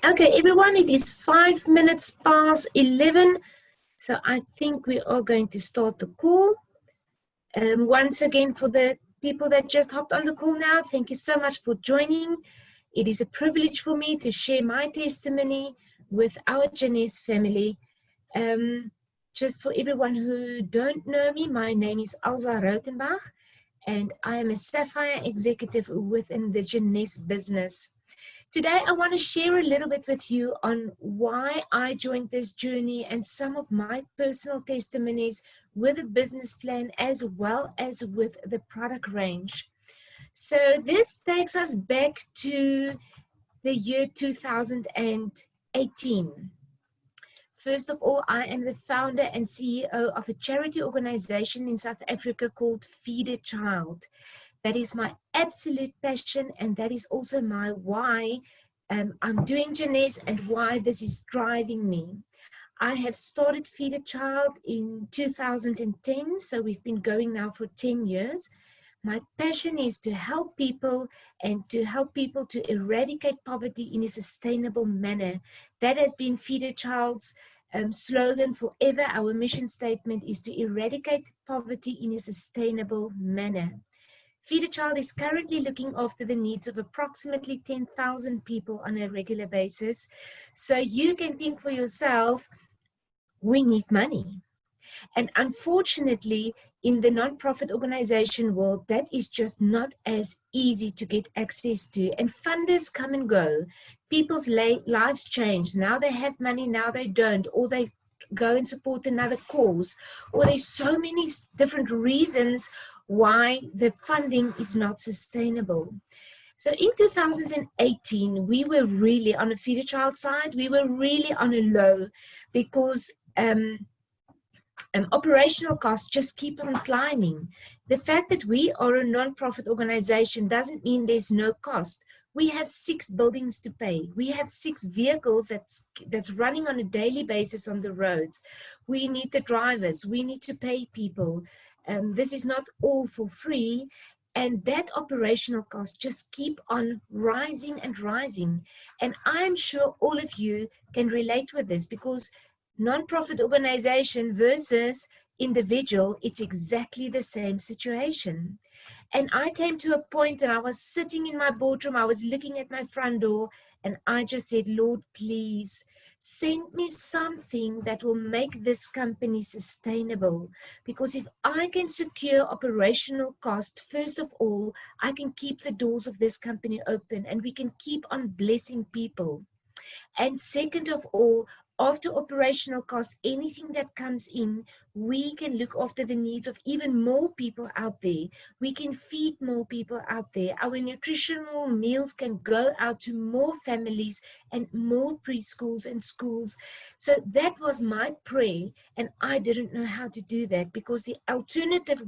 Okay, everyone, it is 5 minutes past 11. So I think we are going to start the call. Once again, for the people that just hopped on the call now, thank you so much for joining. It is a privilege for me to share my testimony with our Janice family. Just for everyone who don't know me, my name is Alza Rautenbach, and I am a Sapphire Executive within the Janice business. Today, I want to share a little bit with you on why I joined this journey and some of my personal testimonies with a business plan as well as with the product range. So this takes us back to the year 2018. First of all, I am the founder and CEO of a charity organization in South Africa called Feed a Child. That is my absolute passion, and that is also my why I'm doing Janice and why this is driving me. I have started Feed a Child in 2010, so we've been going now for 10 years. My passion is to help people and to help people to eradicate poverty in a sustainable manner. That has been Feed a Child's slogan forever. Our mission statement is to eradicate poverty in a sustainable manner. Feed a Child is currently looking after the needs of approximately 10,000 people on a regular basis. So you can think for yourself, we need money. And unfortunately, in the nonprofit organization world, that is just not as easy to get access to. And funders come and go. People's lives change. Now they have money, now they don't, or they go and support another cause, or there's so many different reasons why the funding is not sustainable. So in 2018, we were really on a Feed a Child side, we were really on a low because operational costs just keep on climbing. The fact that we are a non-profit organization doesn't mean there's no cost. We have 6 buildings to pay. We have 6 vehicles that's running on a daily basis on the roads. We need the drivers. We need to pay people. This is not all for free. And that operational costs just keep on rising and rising. And I'm sure all of you can relate with this because non-profit organization versus individual, it's exactly the same situation. And I came to a point and I was sitting in my boardroom, I was looking at my front door, and I just said, Lord, please send me something that will make this company sustainable. Because if I can secure operational cost, first of all, I can keep the doors of this company open and we can keep on blessing people. And second of all, after operational cost, anything that comes in, we can look after the needs of even more people out there. We can feed more people out there. Our nutritional meals can go out to more families and more preschools and schools. So that was my prayer, and I didn't know how to do that because the alternative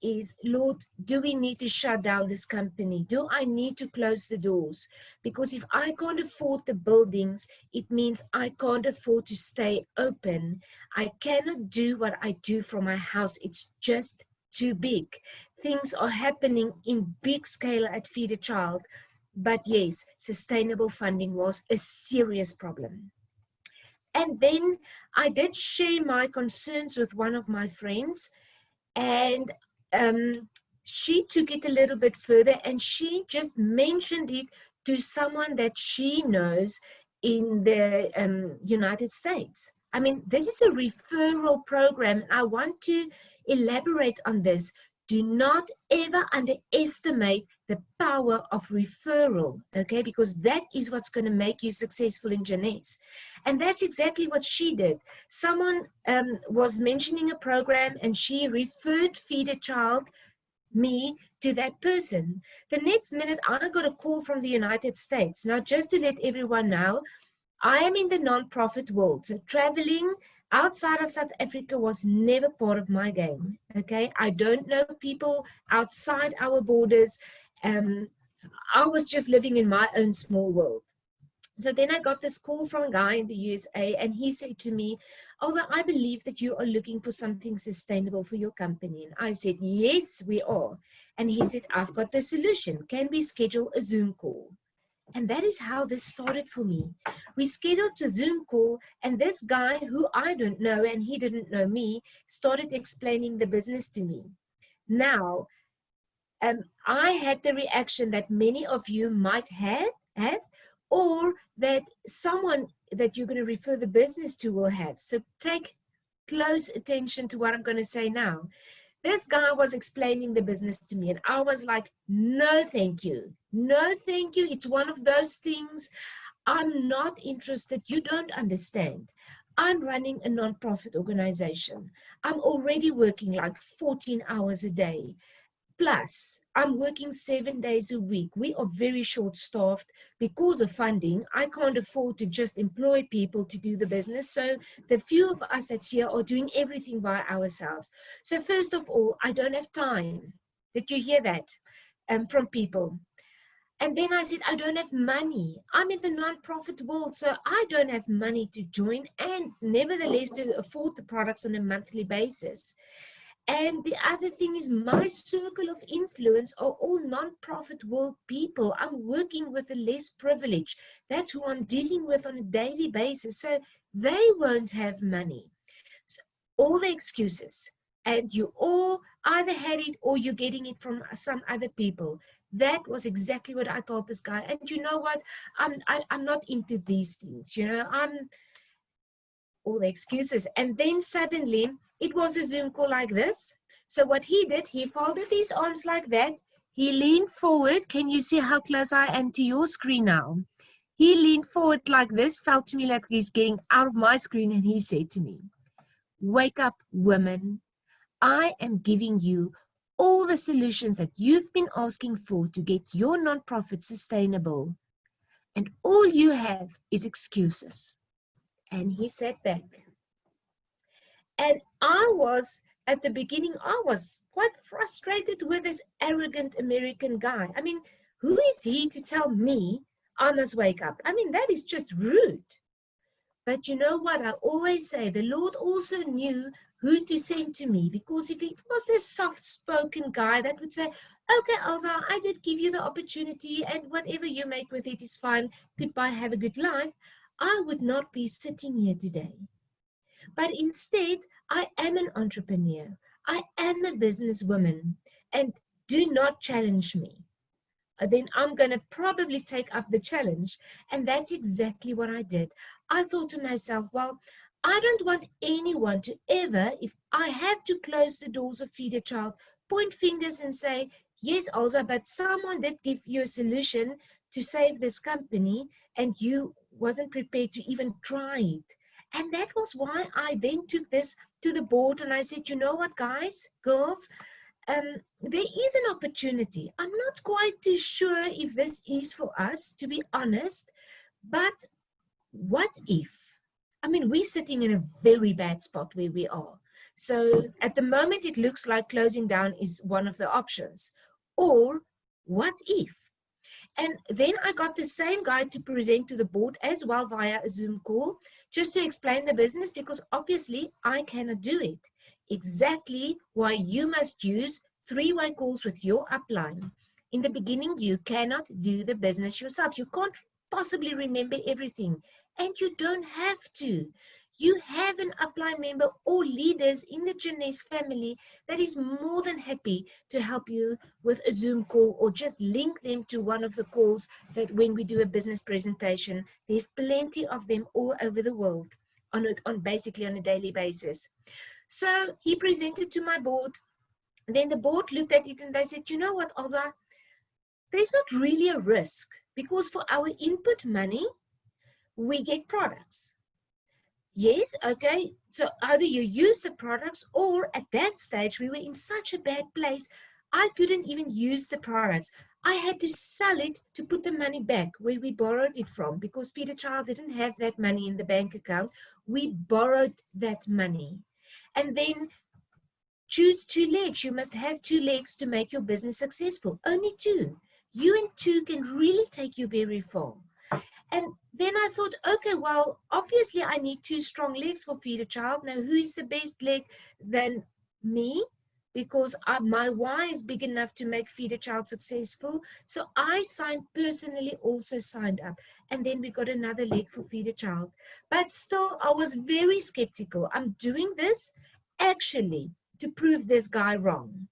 is, Lord, do we need to shut down this company? Do I need to close the doors? Because if I can't afford the buildings, it means I can't afford to stay open. I cannot do what I do from my house. It's just too big. Things are happening in big scale at Feed a Child. But yes, sustainable funding was a serious problem. And then I did share my concerns with one of my friends, and she took it a little bit further and she just mentioned it to someone that she knows in the United States. I mean, this is a referral program. I want to elaborate on this. Do not ever underestimate the power of referral, okay? Because that is what's going to make you successful in Janice. And that's exactly what she did. Someone was mentioning a program and she referred Feed a Child, me, to that person. The next minute, I got a call from the United States. Now, just to let everyone know, I am in the nonprofit world, so traveling outside of South Africa was never part of my game, okay? I don't know people outside our borders. I was just living in my own small world. So then I got this call from a guy in the USA, and he said to me, Alza, I believe that you are looking for something sustainable for your company. And I said, yes, we are. And he said, I've got the solution. Can we schedule a Zoom call? And that is how this started for me. We scheduled a Zoom call, and this guy who I don't know and he didn't know me started explaining the business to me. Now, I had the reaction that many of you might have, or that someone that you're going to refer the business to will have. So take close attention to what I'm going to say now. This guy was explaining the business to me, and I was like, no, thank you. No, thank you. It's one of those things. I'm not interested. You don't understand. I'm running a nonprofit organization. I'm already working like 14 hours a day. Plus, I'm working 7 days a week. We are very short-staffed because of funding. I can't afford to just employ people to do the business. So the few of us that's here are doing everything by ourselves. So first of all, I don't have time. Did you hear that from people? And then I said, I don't have money. I'm in the nonprofit world, so I don't have money to join and nevertheless to afford the products on a monthly basis. And the other thing is my circle of influence are all non-profit world people. I'm working with the less privileged. That's who I'm dealing with on a daily basis. So they won't have money. So all the excuses. And you all either had it or you're getting it from some other people. That was exactly what I told this guy. And you know what? I'm not into these things. You know, I'm all the excuses. And then suddenly it was a Zoom call like this. So what he did, he folded his arms like that. He leaned forward. Can you see how close I am to your screen now? He leaned forward like this, felt to me like he's getting out of my screen, and he said to me, wake up, women. I am giving you all the solutions that you've been asking for to get your nonprofit sustainable. And all you have is excuses. And he sat back. And I was, at the beginning, I was quite frustrated with this arrogant American guy. I mean, who is he to tell me I must wake up? I mean, that is just rude. But you know what? I always say the Lord also knew who to send to me, because if it was this soft-spoken guy that would say, okay, Alza, I did give you the opportunity and whatever you make with it is fine. Goodbye, have a good life. I would not be sitting here today. But instead, I am an entrepreneur. I am a businesswoman, and do not challenge me. Then I'm going to probably take up the challenge. And that's exactly what I did. I thought to myself, well, I don't want anyone to ever, if I have to close the doors of Feed a Child, point fingers and say, yes, Alza, but someone did give you a solution to save this company and you wasn't prepared to even try it. And that was why I then took this to the board and I said, you know what, guys, girls, there is an opportunity. I'm not quite too sure if this is for us, to be honest, but what if? I mean, we're sitting in a very bad spot where we are. So at the moment, it looks like closing down is one of the options. Or what if? And then I got the same guy to present to the board as well via a Zoom call, just to explain the business, because obviously I cannot do it. Exactly why you must use three-way calls with your upline. In the beginning, you cannot do the business yourself. You can't possibly remember everything, and you don't have to. You have an upline member or leaders in the Jeunesse family that is more than happy to help you with a Zoom call, or just link them to one of the calls that when we do a business presentation, there's plenty of them all over the world basically on a daily basis. So he presented to my board. Then the board looked at it and they said, you know what, Alza, there's not really a risk, because for our input money, we get products. Yes, okay, so either you use the products, or at that stage, we were in such a bad place, I couldn't even use the products. I had to sell it to put the money back where we borrowed it from, because Feed a Child didn't have that money in the bank account. We borrowed that money. And then choose two legs. You must have two legs to make your business successful. Only two. You and two can really take you very far. And then I thought, okay, well, obviously I need two strong legs for Feed a Child. Now, who is the best leg than me? because my why is big enough to make Feed a Child successful. So I personally also signed up. And then we got another leg for Feed a Child. But still, I was very skeptical. I'm doing this actually to prove this guy wrong.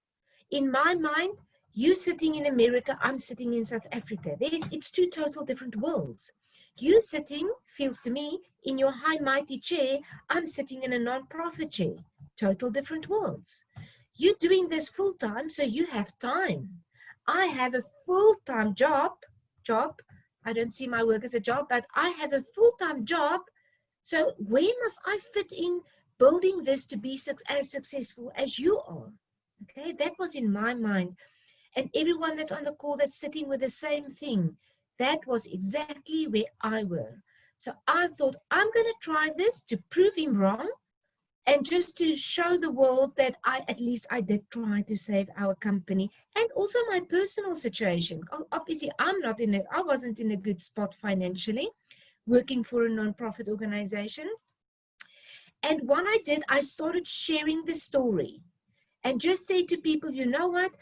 In my mind, you sitting in America, I'm sitting in South Africa. It's two total different worlds. You sitting, feels to me, in your high mighty chair, I'm sitting in a non-profit chair. Total different worlds. You're doing this full time, so you have time. I have a full-time job. I don't see my work as a job, but I have a full-time job. So where must I fit in building this to be as successful as you are? Okay, that was in my mind. And everyone that's on the call that's sitting with the same thing, that was exactly where I were. So I thought, I'm going to try this to prove him wrong and just to show the world that at least I did try to save our company and also my personal situation. Obviously, I wasn't in a good spot financially, working for a non-profit organization. And what I did, I started sharing the story and just say to people, you know what,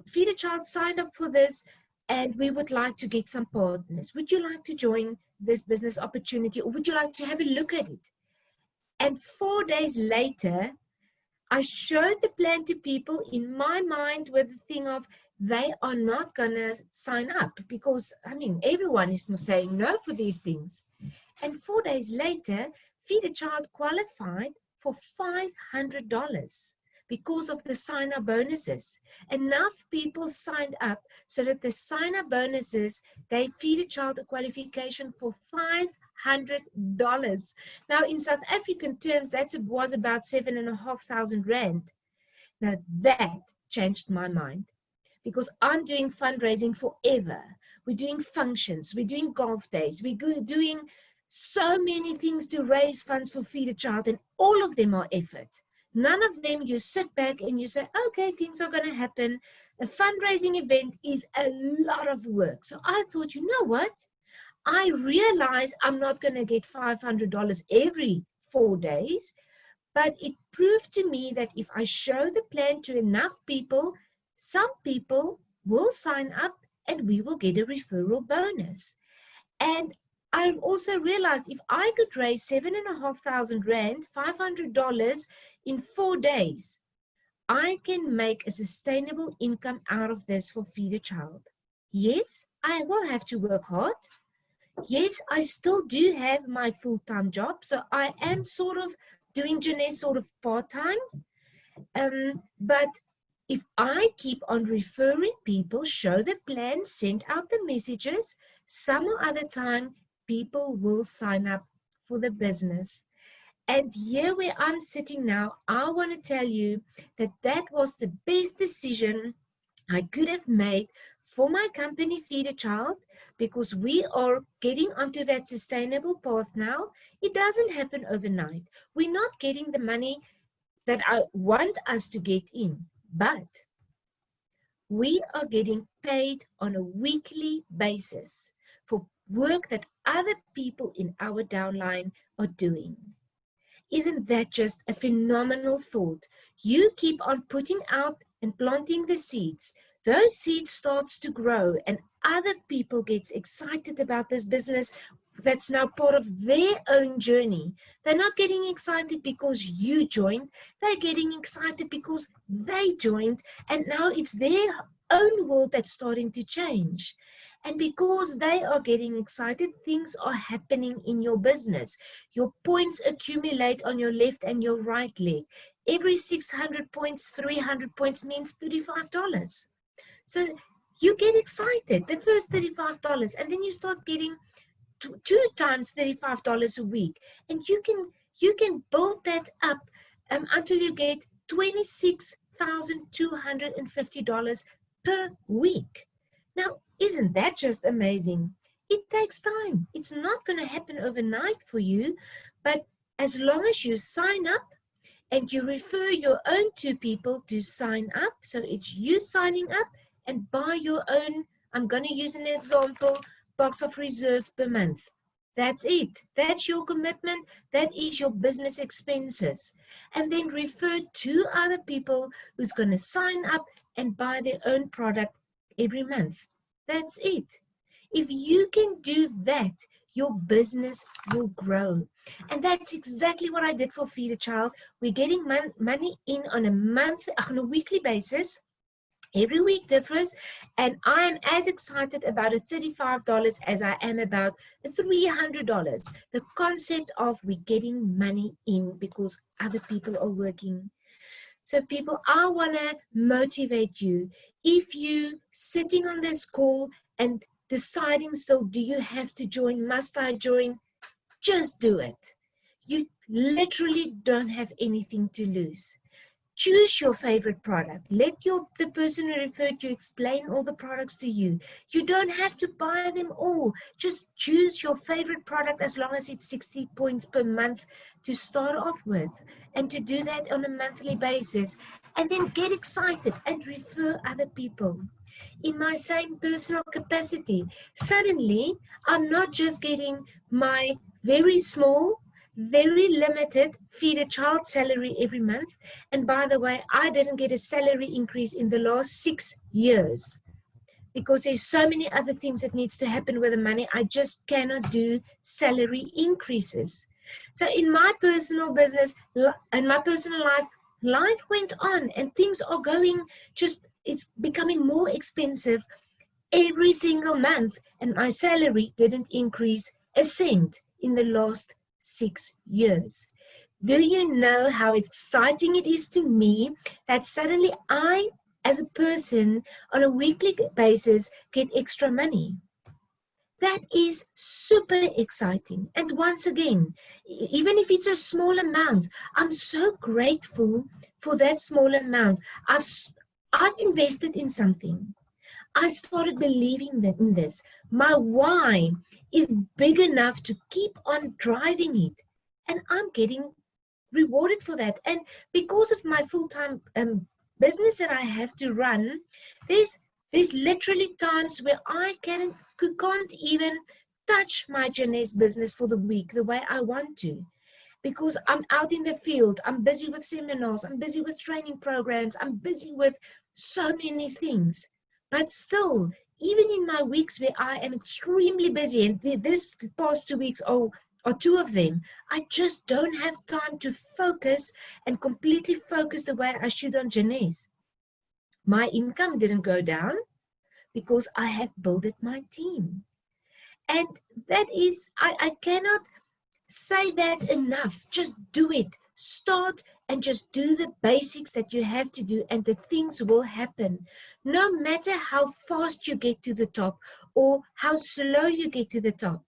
Feed a Child signed up for this and we would like to get some partners. Would you like to join this business opportunity or would you like to have a look at it? And 4 days later, I showed the plan to people in my mind with the thing of they are not going to sign up because, I mean, everyone is saying no for these things. And 4 days later, Feed a Child qualified for $500 because of the sign-up bonuses. Enough people signed up so that the sign-up bonuses gave Feed a Child a qualification for $500. Now, in South African terms, that was about 7,500 Rand. Now, that changed my mind because I'm doing fundraising forever. We're doing functions, we're doing golf days, we're doing so many things to raise funds for Feed a Child, and all of them are effort. None of them you sit back and you say, okay, things are going to happen. A fundraising event is a lot of work. So I thought, you know what? I realize I'm not going to get $500 every 4 days, but it proved to me that if I show the plan to enough people, some people will sign up and we will get a referral bonus. And I also realized if I could raise 7,500 Rand, $500 in 4 days, I can make a sustainable income out of this for Feed a Child. Yes, I will have to work hard. Yes, I still do have my full-time job, so I am sort of doing Janae sort of part-time. But if I keep on referring people, show the plan, send out the messages, some other time people will sign up for the business. And here where I'm sitting now, I want to tell you that that was the best decision I could have made for my company, Feed a Child, because we are getting onto that sustainable path now. It doesn't happen overnight. We're not getting the money that I want us to get in, but we are getting paid on a weekly basis for work that other people in our downline are doing. Isn't that just a phenomenal thought? You keep on putting out and planting the seeds. Those seeds starts to grow and other people get excited about this business that's now part of their own journey. They're not getting excited because you joined. They're getting excited because they joined and now it's their own world that's starting to change. And because they are getting excited, things are happening in your business. Your points accumulate on your left and your right leg. Every 600 points, 300 points means $35. So you get excited, the first $35, and then you start getting 2 times $35 a week. And you can build that up until you get $26,250 per week. Now, isn't that just amazing? It takes time. It's not going to happen overnight for you, but as long as you sign up and you refer your own 2 people to sign up, so it's you signing up and buy your own, I'm going to use an example, box of reserve per month. That's it. That's your commitment. That is your business expenses. And then refer to other people who's going to sign up and buy their own product every month. That's it. If you can do that, your business will grow. And that's exactly what I did for Feed a Child. We're getting money in on a weekly basis. Every week differs, and I am as excited about a $35 as I am about a $300. The concept of we getting money in because other people are working. So people, I want to motivate you. If you sitting on this call and deciding still, do you have to join? Must I join? Just do it. You literally don't have anything to lose. Choose your favorite product. Let the person who referred you explain all the products to you. You don't have to buy them all. Just choose your favorite product as long as it's 60 points per month to start off with, and to do that on a monthly basis. And then get excited and refer other people. In my same personal capacity, suddenly I'm not just getting my very small, very limited Feed a Child salary every month. And by the way, I didn't get a salary increase in the last 6 years because there's so many other things that needs to happen with the money. I just cannot do salary increases. So in my personal business, in my personal life, life went on and things are going, it's becoming more expensive every single month, and my salary didn't increase a cent in the last 6 years. Do you know how exciting it is to me that suddenly I, as a person, on a weekly basis, get extra money? That is super exciting. And once again, even if it's a small amount, I'm so grateful for that small amount. I've invested in something. I started believing that in this. My why is big enough to keep on driving it. And I'm getting rewarded for that. And because of my full-time business that I have to run, there's literally times where I can't even touch my Janae's business for the week the way I want to. Because I'm out in the field, I'm busy with seminars, I'm busy with training programs, I'm busy with so many things. But still, even in my weeks where I am extremely busy, and this past 2 weeks are two of them, I just don't have time to focus and completely focus the way I should on Janae's. My income didn't go down because I have built my team. And that is, I cannot say that enough. Just do it. Start and just do the basics that you have to do, and the things will happen. No matter how fast you get to the top or how slow you get to the top.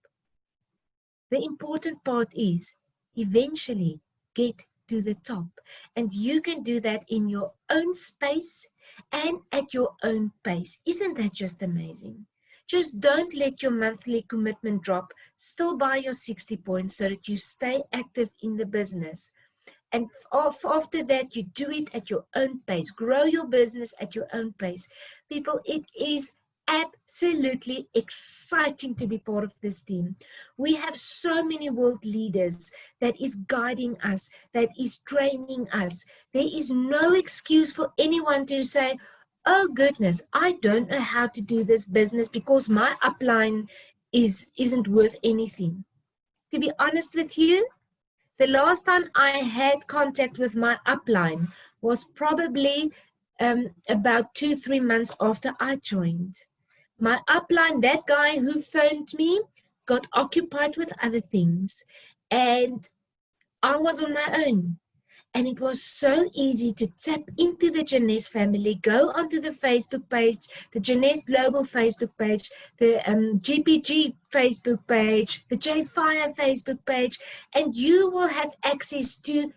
The important part is eventually get to the top. And you can do that in your own space and at your own pace. Isn't that just amazing? Just don't let your monthly commitment drop. Still buy your 60 points so that you stay active in the business. And after that, you do it at your own pace. Grow your business at your own pace. People, it is absolutely exciting to be part of this team. We have so many world leaders that is guiding us, that is training us. There is no excuse for anyone to say, oh goodness, I don't know how to do this business because my upline isn't worth anything. To be honest with you, the last time I had contact with my upline was probably about 2-3 months after I joined. My upline, that guy who phoned me, got occupied with other things, and I was on my own. And it was so easy to tap into the Janae's family, go onto the Facebook page, the Janae's Global Facebook page, the GPG Facebook page, the J-Fire Facebook page, and you will have access to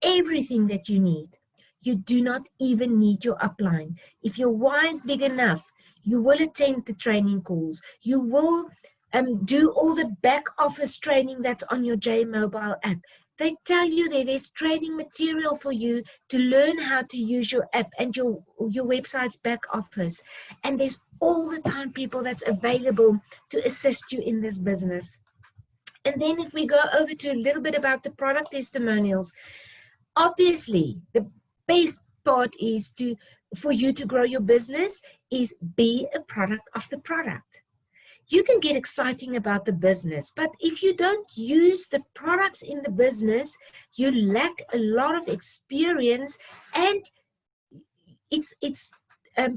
everything that you need. You do not even need your upline. If your why is big enough, you will attend the training calls. You will do all the back office training that's on your J Mobile app. They tell you there's training material for you to learn how to use your app and your website's back office. And there's all the time people that's available to assist you in this business. And then if we go over to a little bit about the product testimonials, obviously the best part is for you to grow your business is be a product of the product. You can get exciting about the business, but if you don't use the products in the business, you lack a lot of experience, and it's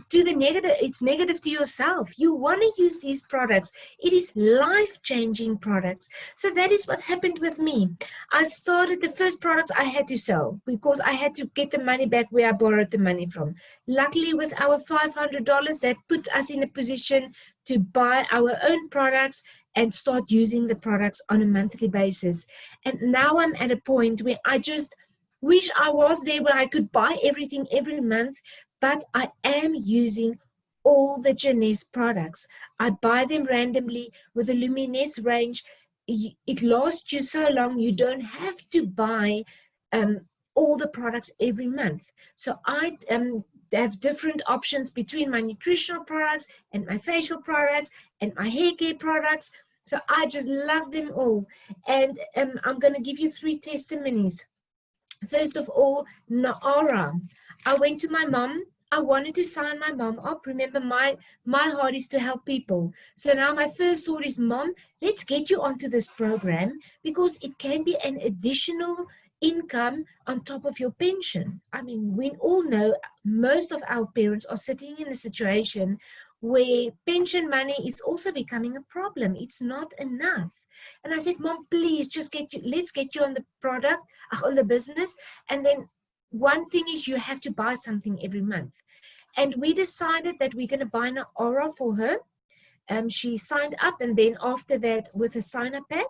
to the negative. It's negative to yourself. You want to use these products. It is life-changing products. So that is what happened with me. I started the first products I had to sell because I had to get the money back where I borrowed the money from. Luckily, with our $500, that put us in a position to buy our own products and start using the products on a monthly basis. And now I'm at a point where I just wish I was there where I could buy everything every month, but I am using all the Janesse products. I buy them randomly with the Luminous range. It lasts you so long, you don't have to buy all the products every month. So I have different options between my nutritional products and my facial products and my hair care products. So I just love them all. And I'm going to give you 3 testimonies. First of all, Naara. I went to my mom. I wanted to sign my mom up. Remember, my heart is to help people. So now my first thought is, Mom, let's get you onto this program because it can be an additional income on top of your pension. I mean, we all know most of our parents are sitting in a situation where pension money is also becoming a problem. It's not enough. And I said, Mom, please just let's get you on the product, on the business. And then one thing is you have to buy something every month. And we decided that we're going to buy an aura for her. She signed up, and then after that with a sign-up pack,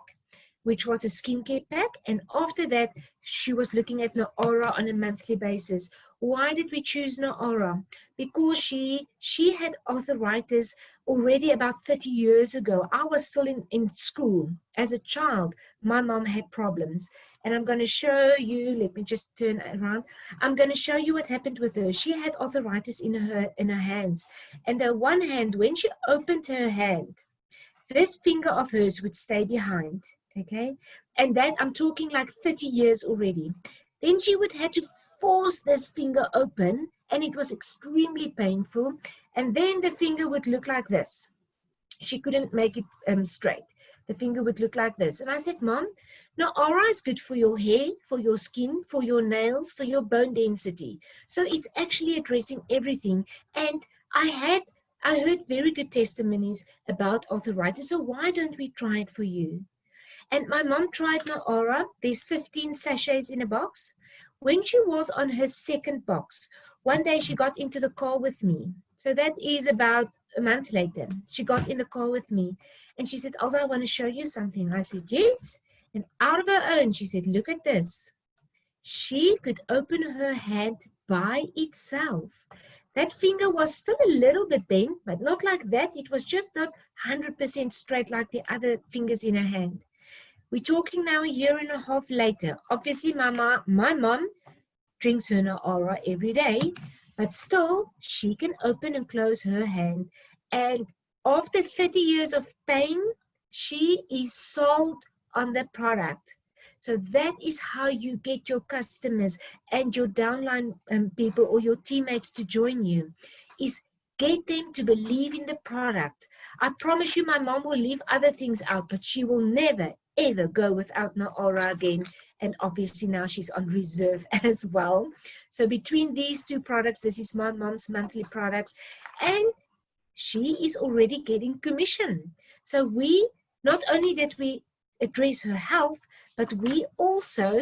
which was a skincare pack. And after that, she was looking at Naara on a monthly basis. Why did we choose Naara? Because she had arthritis already about 30 years ago. I was still in school. As a child, my mom had problems. And I'm going to show you, let me just turn around. I'm going to show you what happened with her. She had arthritis in her hands. And the one hand, when she opened her hand, this finger of hers would stay behind. Okay, and that I'm talking like 30 years already. Then she would have to force this finger open, and it was extremely painful. And then the finger would look like this. She couldn't make it straight. The finger would look like this. And I said, Mom, Naara is good for your hair, for your skin, for your nails, for your bone density. So it's actually addressing everything. And I heard very good testimonies about arthritis. So why don't we try it for you? And my mom tried Naara. There's 15 sachets in a box. When she was on her second box, one day she got into the car with me. So that is about a month later. She got in the car with me and she said, Alza, I want to show you something. I said, yes. And out of her own, she said, look at this. She could open her hand by itself. That finger was still a little bit bent, but not like that. It was just not 100% straight like the other fingers in her hand. We're talking now a year and a half later. Obviously, my mom drinks her Naara every day, but still, she can open and close her hand. And after 30 years of pain, she is sold on the product. So that is how you get your customers and your downline people or your teammates to join you, is get them to believe in the product. I promise you, my mom will leave other things out, but she will never, ever go without Naara again. And obviously now she's on reserve as well. So between these 2 products, this is my mom's monthly products, and she is already getting commission. So we, not only did we address her health, but we also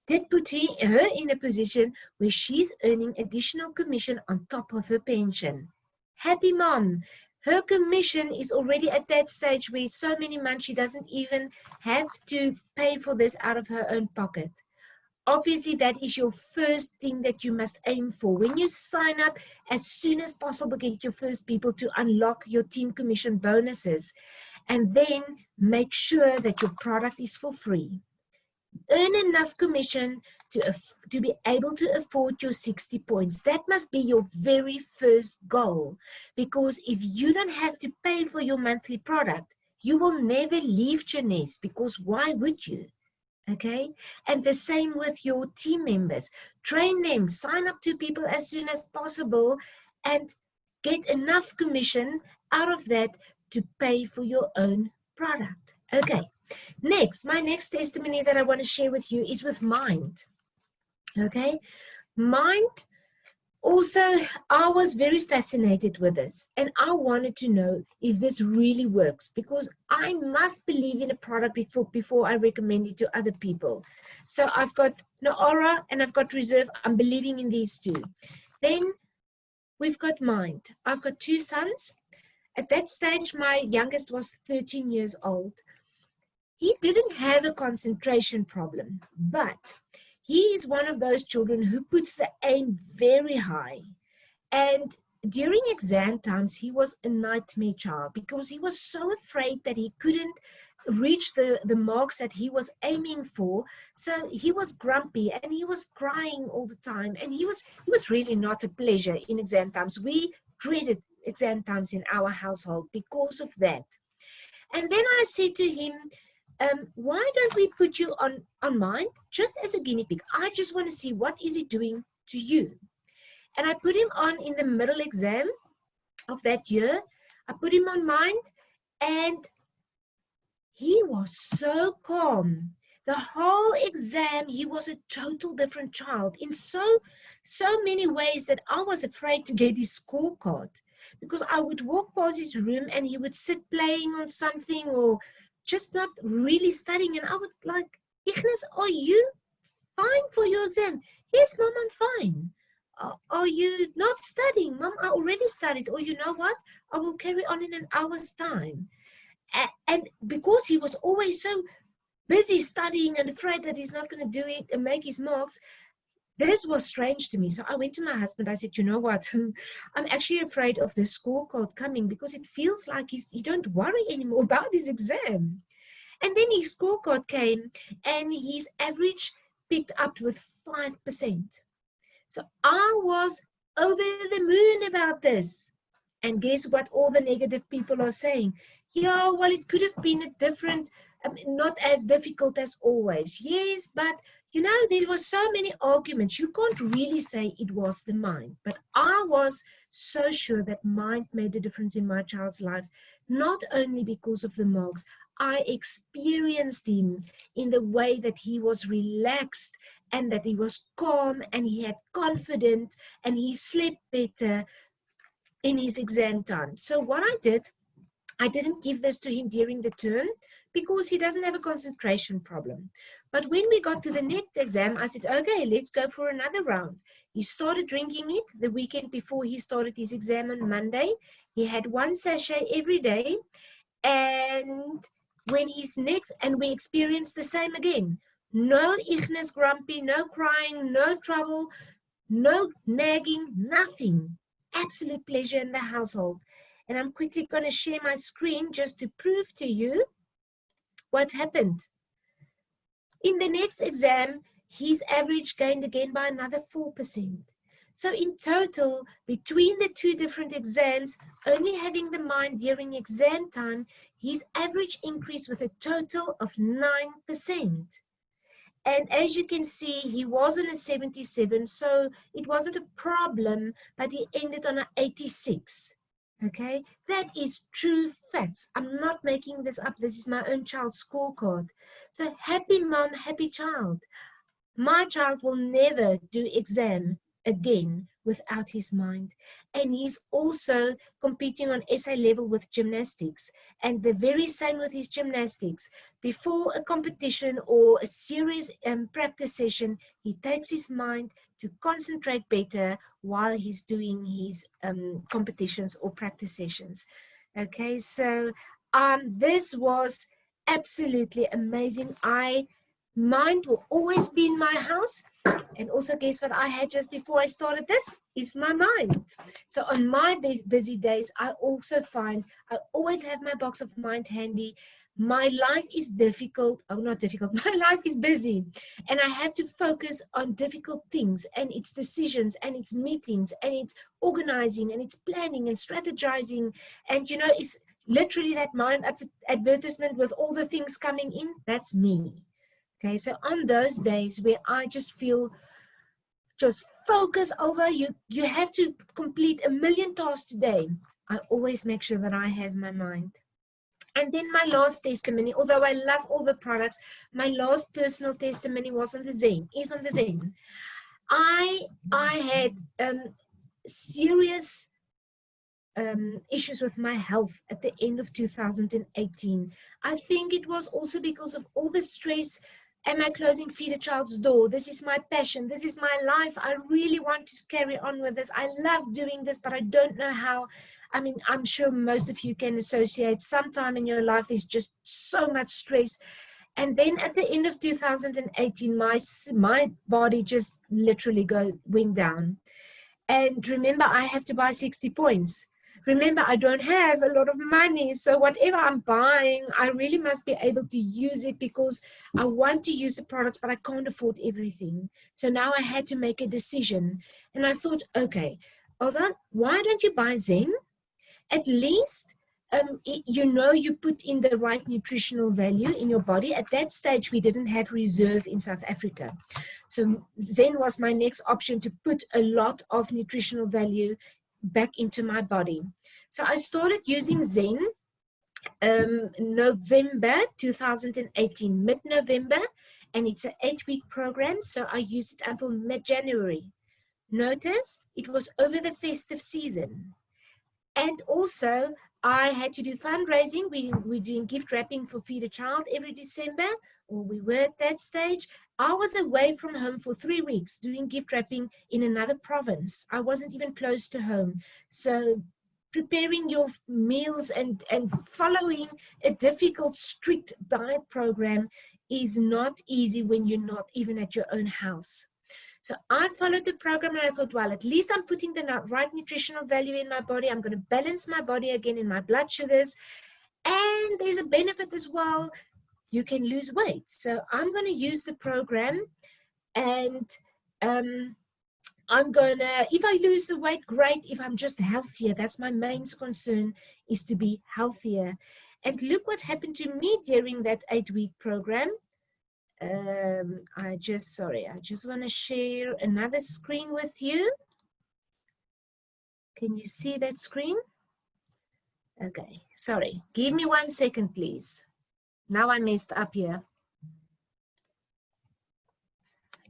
did put her in a position where she's earning additional commission on top of her pension. Happy mom. Her commission is already at that stage where so many months she doesn't even have to pay for this out of her own pocket. Obviously, that is your first thing that you must aim for. When you sign up, as soon as possible, get your first people to unlock your team commission bonuses. And then make sure that your product is for free. Earn enough commission to be able to afford your 60 points. That must be your very first goal, because if you don't have to pay for your monthly product, You will never leave your nest, because why would you? Okay, and the same with your team members. Train them, sign up to people as soon as possible, and get enough commission out of that to pay for your own product. Okay, next, my next testimony that I want to share with you is with Mind. Okay, Mind. Also, I was very fascinated with this, and I wanted to know if this really works, because I must believe in a product before I recommend it to other people. So I've got Noora and I've got Reserve. I'm believing in these two. Then we've got Mind. I've got two sons. At that stage, my youngest was 13 years old. He didn't have a concentration problem, but he is one of those children who puts the aim very high. And during exam times, he was a nightmare child, because he was so afraid that he couldn't reach the marks that he was aiming for. So he was grumpy and he was crying all the time. And he was really not a pleasure in exam times. We dreaded exam times in our household because of that. And then I said to him, why don't we put you on Mind just as a guinea pig? I just want to see what is it doing to you. And I put him on in the middle exam of that year. I put him on Mind, and he was so calm. The whole exam, he was a total different child in so many ways that I was afraid to get his scorecard, because I would walk past his room and he would sit playing on something or just not really studying. And I would like, Ignis, are you fine for your exam? Yes, Mom, I'm fine. Are you not studying? Mom, I already studied. Or you know what? I will carry on in an hour's time. And because he was always so busy studying and afraid that he's not going to do it and make his marks, this was strange to me. So I went to my husband. I said, you know what? I'm actually afraid of the scorecard coming, because it feels like he don't worry anymore about his exam. And then his scorecard came, and his average picked up with 5%. So I was over the moon about this. And guess what all the negative people are saying? Yeah, well, it could have been a different, not as difficult as always. Yes, but you know, there were so many arguments. You can't really say it was the Mind. But I was so sure that Mind made a difference in my child's life, not only because of the marks. I experienced him in the way that he was relaxed and that he was calm and he had confidence and he slept better in his exam time. So what I did, I didn't give this to him during the term because he doesn't have a concentration problem. But when we got to the next exam, I said, okay, let's go for another round. He started drinking it the weekend before he started his exam on Monday. He had one sachet every day. And when he's next, and we experienced the same again. No Ignis grumpy, no crying, no trouble, no nagging, nothing. Absolute pleasure in the household. And I'm quickly going to share my screen just to prove to you what happened. In the next exam, his average gained again by another 4%. So in total, between the two different exams, only having the Mind during exam time, his average increased with a total of 9%. And as you can see, he wasn't a 77, so it wasn't a problem, but he ended on an 86. Okay, that is true facts. I'm not making this up. This is my own child's scorecard. So happy mom, happy child. My child will never do exam again without his Mind. And he's also competing on SA level with gymnastics. And the very same with his gymnastics. Before a competition or a serious practice session, he takes his Mind to concentrate better while he's doing his competitions or practice sessions. Okay, so this was absolutely amazing. Mind will always be in my house. And also, guess what I had just before I started this is my Mind. So on my busy days, I also find I always have my box of Mind handy. My life is difficult. Oh, not difficult. My life is busy. And I have to focus on difficult things and its decisions and its meetings and its organizing and its planning and strategizing. And, you know, it's literally that mind advertisement with all the things coming in, that's me. Okay, so on those days where I just feel just focus, Alza, you have to complete 1,000,000 tasks today, I always make sure that I have my mind. And then my last testimony, although I love all the products, my last personal testimony was on the Zen, is on the Zen. I had serious issues with my health at the end of 2018. I think it was also because of all the stress. Am I closing Feed a Child's Door? This is my passion. This is my life. I really want to carry on with this. I love doing this, but I don't know how. I mean, I'm sure most of you can associate sometime in your life there's just so much stress. And then at the end of 2018, my body just literally went down. And remember, I have to buy 60 points. Remember, I don't have a lot of money. So whatever I'm buying, I really must be able to use it because I want to use the products, but I can't afford everything. So now I had to make a decision. And I thought, okay, Alza, why don't you buy Zen? At least you put in the right nutritional value in your body. At that stage, we didn't have reserve in South Africa. So Zen was my next option to put a lot of nutritional value back into my body. So I started using Zen November 2018, mid-November, and it's an 8-week program. So I used it until mid-January. Notice it was over the festive season. And also, I had to do fundraising. We're doing gift wrapping for Feed a Child every December, or we were at that stage. I was away from home for 3 weeks doing gift wrapping in another province. I wasn't even close to home. So preparing your meals and following a difficult, strict diet program is not easy when you're not even at your own house. So I followed the program and I thought, well, at least I'm putting the right nutritional value in my body. I'm going to balance my body again in my blood sugars. And there's a benefit as well. You can lose weight. So I'm going to use the program and I'm going to, if I lose the weight, great. If I'm just healthier, that's my main concern, is to be healthier. And look what happened to me during that 8-week program. I just want to share another screen with you. Can you see that screen? Okay, sorry. Give me 1 second, please. Now I messed up here.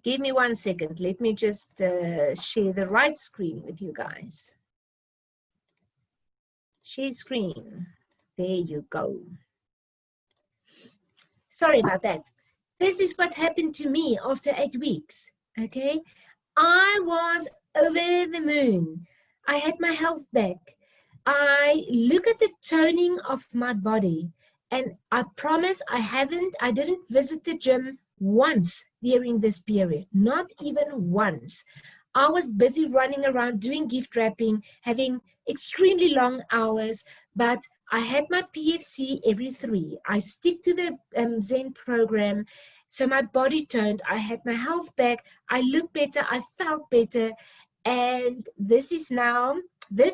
Give me 1 second. Let me just share the right screen with you guys. Share screen. There you go. Sorry about that. This is what happened to me after 8 weeks, okay? I was over the moon. I had my health back. I look at the toning of my body, and I promise I didn't visit the gym once during this period, not even once. I was busy running around doing gift wrapping, having extremely long hours, but I had my PFC every 3. I stick to the Zen program. So my body toned, I had my health back, I looked better, I felt better. And this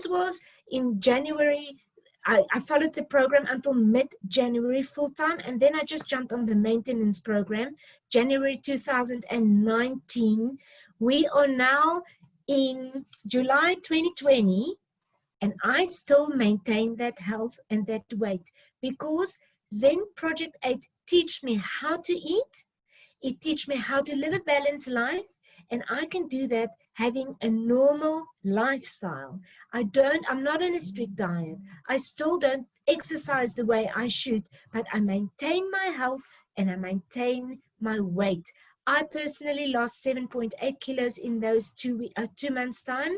was in January. I followed the program until mid-January full-time, and then I just jumped on the maintenance program, January 2019. We are now in July 2020, and I still maintain that health and that weight because Zen Project 8 teach me how to eat. It teach me how to live a balanced life, and I can do that having a normal lifestyle. I'm not on a strict diet. I still don't exercise the way I should, but I maintain my health and I maintain my weight. I personally lost 7.8 kilos in those 2 months' time.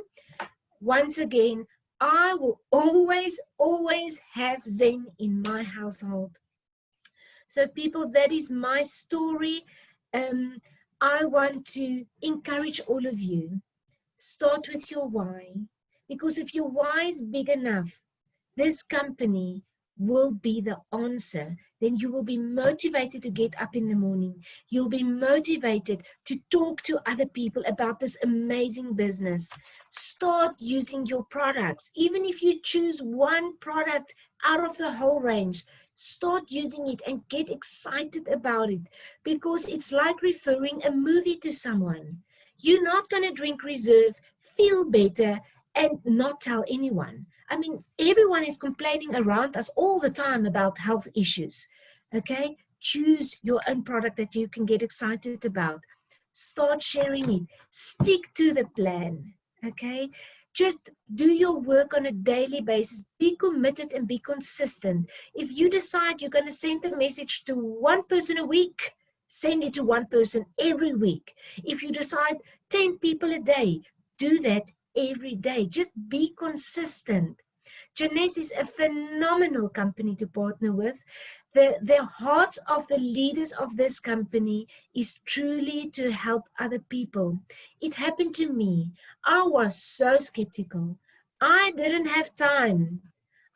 Once again, I will always have Zen in my household. So people, that is my story. I want to encourage all of you. Start with your why, because if your why is big enough, this company will be the answer. Then you will be motivated to get up in the morning. You'll be motivated to talk to other people about this amazing business. Start using your products. Even if you choose one product out of the whole range. Start using it and get excited about it, because it's like referring a movie to someone. You're not going to drink reserve, feel better, and not tell anyone. I mean, everyone is complaining around us all the time about health issues. Okay? Choose your own product that you can get excited about. Start sharing it. Stick to the plan. Okay? Just do your work on a daily basis. Be committed and be consistent. If you decide you're going to send a message to one person a week, send it to one person every week. If you decide 10 people a day, do that every day. Just be consistent. Jeunesse is a phenomenal company to partner with. The heart of the leaders of this company is truly to help other people. It happened to me. I was so skeptical. I didn't have time.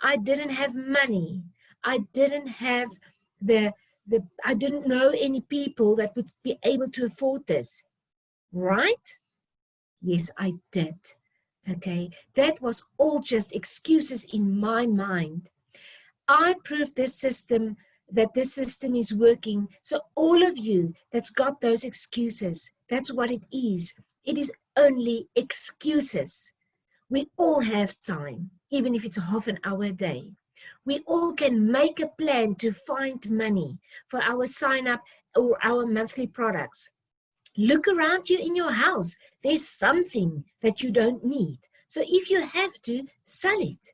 I didn't have money. I didn't have I didn't know any people that would be able to afford this. Right? Yes, I did. Okay, that was all just excuses in my mind. I proved that this system is working. So all of you that's got those excuses, that's what it is. It is only excuses. We all have time, even if it's a half an hour a day. We all can make a plan to find money for our sign up or our monthly products. Look around you in your house. There's something that you don't need. So if you have to, sell it.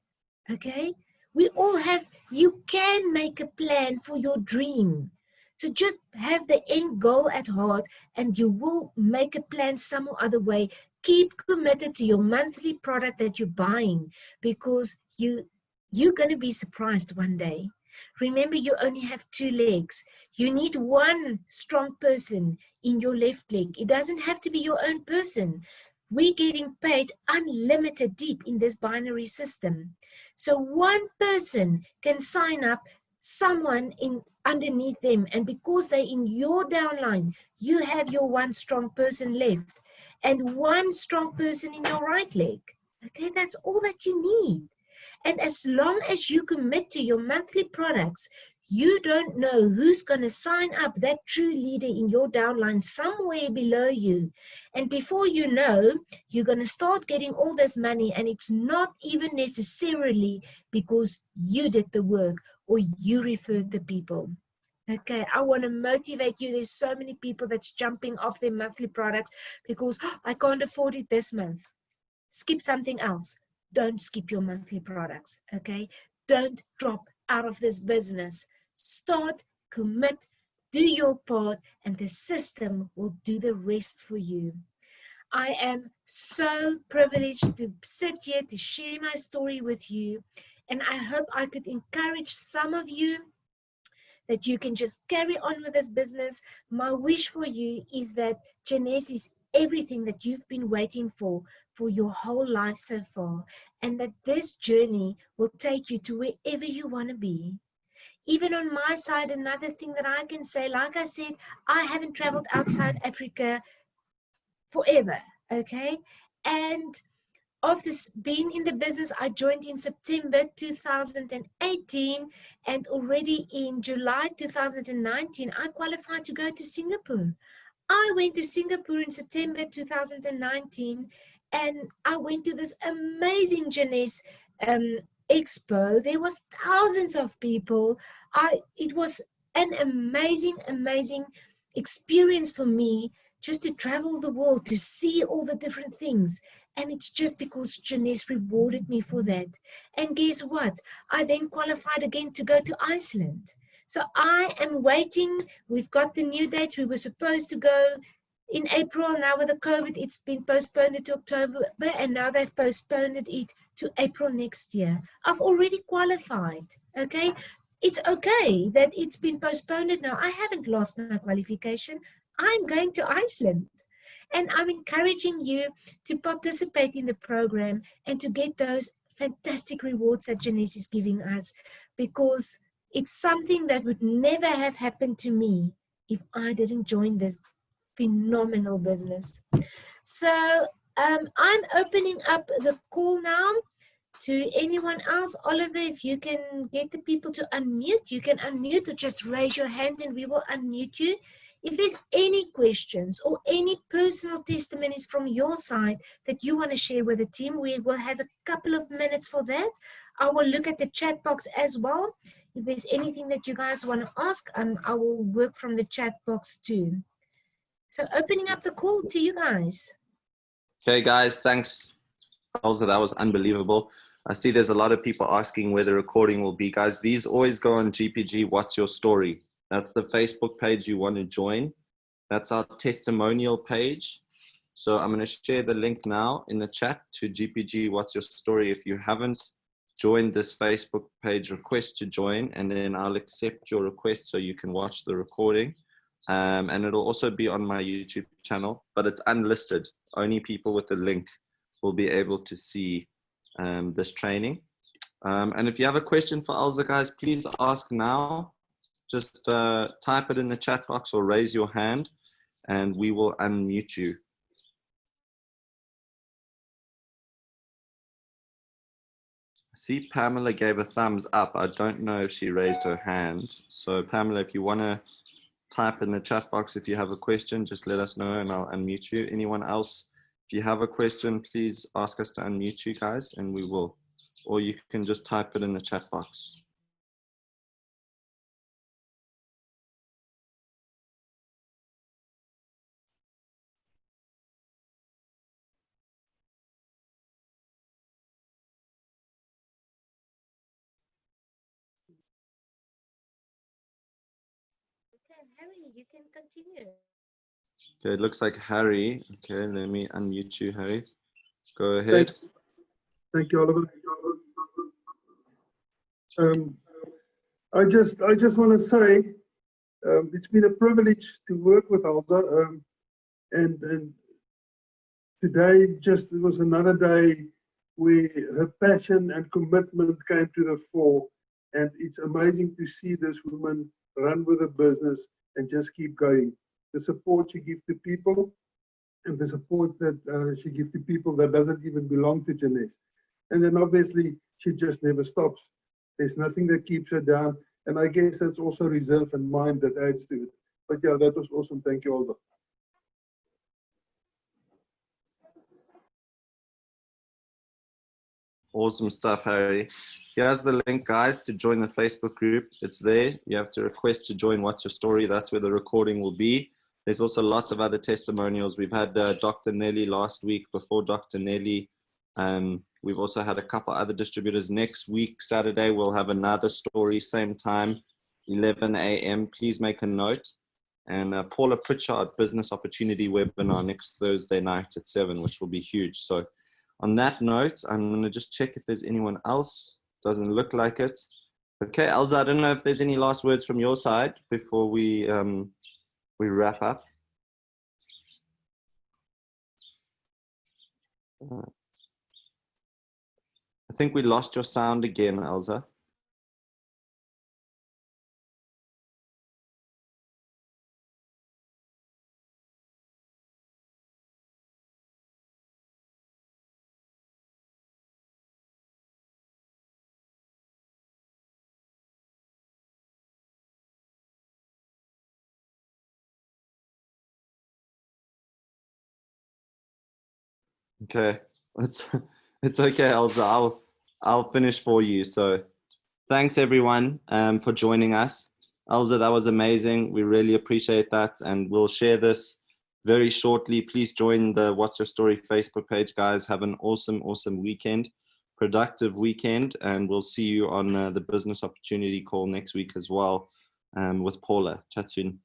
Okay? We all have, you can make a plan for your dream. So just have the end goal at heart and you will make a plan some other way. Keep committed to your monthly product that you're buying, because you're going to be surprised one day. Remember, you only have two legs. You need one strong person in your left leg. It doesn't have to be your own person. We're getting paid unlimited deep in this binary system. So one person can sign up someone in underneath them, and because they're in your downline, you have your one strong person left and one strong person in your right leg. Okay, that's all that you need. And as long as you commit to your monthly products, you don't know who's going to sign up, that true leader in your downline somewhere below you. And before you know, you're going to start getting all this money, and it's not even necessarily because you did the work or you referred the people. Okay, I want to motivate you. There's so many people that's jumping off their monthly products because I can't afford it this month. Skip something else. Don't skip your monthly products, okay? Don't drop out of this business. Start, commit, do your part, and the system will do the rest for you. I am so privileged to sit here to share my story with you, and I hope I could encourage some of you that you can just carry on with this business. My wish for you is that Jeunesse is everything that you've been waiting for your whole life so far, and that this journey will take you to wherever you want to be. Even on my side, another thing that I can say, like I said, I haven't traveled outside Africa forever, okay? And after being in the business, I joined in September 2018, and already in July 2019, I qualified to go to Singapore. I went to Singapore in September 2019, and I went to this amazing Jeunesse expo. There was thousands of people. It was an amazing experience for me, just to travel the world, to see all the different things. And it's just because Jeunesse rewarded me for that. And guess what? I then qualified again to go to Iceland. So I am waiting. We've got the new dates. We were supposed to go in April. Now with the COVID, it's been postponed to October, and now they've postponed it to April next year. I've already qualified, okay? It's okay that it's been postponed now. I haven't lost my qualification. I'm going to Iceland. And I'm encouraging you to participate in the program and to get those fantastic rewards that Jeunesse is giving us, because it's something that would never have happened to me if I didn't join this phenomenal business. So I'm opening up the call now. To anyone else, Oliver, if you can get the people to unmute, you can unmute or just raise your hand and we will unmute you. If there's any questions or any personal testimonies from your side that you want to share with the team, we will have a couple of minutes for that. I will look at the chat box as well. If there's anything that you guys want to ask, I will work from the chat box too. So opening up the call to you guys. Okay, guys, thanks, Alza. That was unbelievable. I see there's a lot of people asking where the recording will be. Guys, these always go on GPG What's Your Story. That's the Facebook page you want to join. That's our testimonial page. So I'm going to share the link now in the chat to GPG What's Your Story. If you haven't joined this Facebook page, request to join, and then I'll accept your request so you can watch the recording. And it'll also be on my YouTube channel, but it's unlisted. Only people with the link will be able to see this training. And if you have a question for Alza, guys, please ask now. Just type it in the chat box or raise your hand and we will unmute you. See, Pamela gave a thumbs up. I don't know if she raised her hand. So Pamela, if you want to type in the chat box, if you have a question, just let us know and I'll unmute you. Anyone else, if you have a question, please ask us to unmute you guys and we will. Or you can just type it in the chat box. Okay, Harry, you can continue. Okay, it looks like Harry. Okay, let me unmute you, Harry. Go ahead. Thank you, Oliver. I just want to say it's been a privilege to work with Alza, and today it was another day where her passion and commitment came to the fore, and it's amazing to see this woman run with a business and just keep going. The support she gives to people, and the support that she gives to people that doesn't even belong to Jeunesse. And then obviously she just never stops. There's nothing that keeps her down. And I guess that's also reserve and mind that adds to it. But yeah, that was awesome. Thank you, Alza. Awesome stuff, Harry. Here's the link, guys, to join the Facebook group. It's there. You have to request to join What's Your Story. That's where the recording will be. There's also lots of other testimonials. We've had Dr. Nelly last week. Before Dr. Nelly, we've also had a couple other distributors. Next week, Saturday, we'll have another story, same time, 11 a.m. Please make a note. And Paula Pritchard Business Opportunity webinar next Thursday night at 7, which will be huge. So on that note, I'm going to just check if there's anyone else. Doesn't look like it. Okay, Alza, I don't know if there's any last words from your side before we wrap up. I think we lost your sound again, Alza. Okay, it's okay, Alza. I'll finish for you. So thanks everyone for joining us. Alza, that was amazing. We really appreciate that, and we'll share this very shortly. Please join the What's Your Story Facebook page, guys. Have an awesome weekend, productive weekend, and we'll see you on the business opportunity call next week as well with Paula. Chat soon.